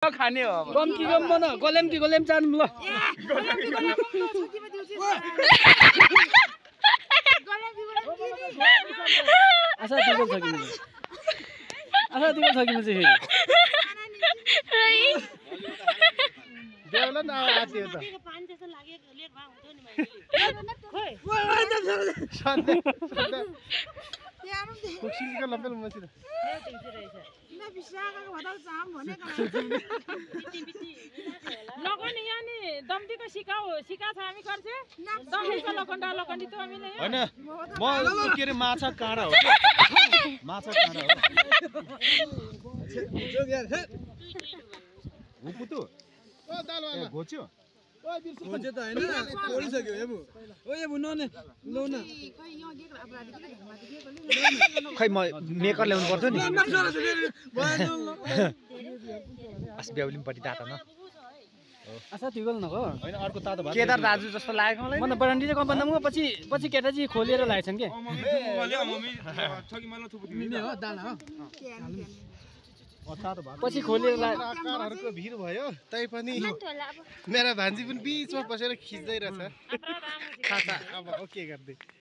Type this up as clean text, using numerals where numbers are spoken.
खाने हो अब गम कि गम बन गोलेम कि गोलेम चाहनु ल आशा दिगो छ कि म आशा दिगो छ कि म चाहिँ देउला न आथ्यो त पानी जस्तो लाग्यो लेट भा हुँदैन नि मैले कुक्सिङको लपेल मसिन लगन यहाँ नि दम्तीको सिका छ हामी गर्छे दम्तीको लकन्डा लकन्डी त हामीले हैन म के रे माछा काँडा हो माछा काँडा हो जोग यार हो पुतु ओ दाल वाला घोच्यो घोच्यो त हैन पोडिसक्यो हेबु ओ हेबु न न लौ न खै म मेकर ल्याउनु पर्छ नि अस ब्याउलिमपट्टि तातो न आशा दिगो न हो हैन अर्को तातो भात केदार दाजु जस्तो लाग्यो मलाई मन बरान्डी चाहिँ कम्पनी म पछि केटाजी खोलेर लागेछन् के हो दाना हो तातो भात पछि खोलेर आकारहरुको भिड भयो तै पनि मेरा भान्जी पनि बीचमा बसेर खिच्दै रहेछ खासा अब ओके गर्दै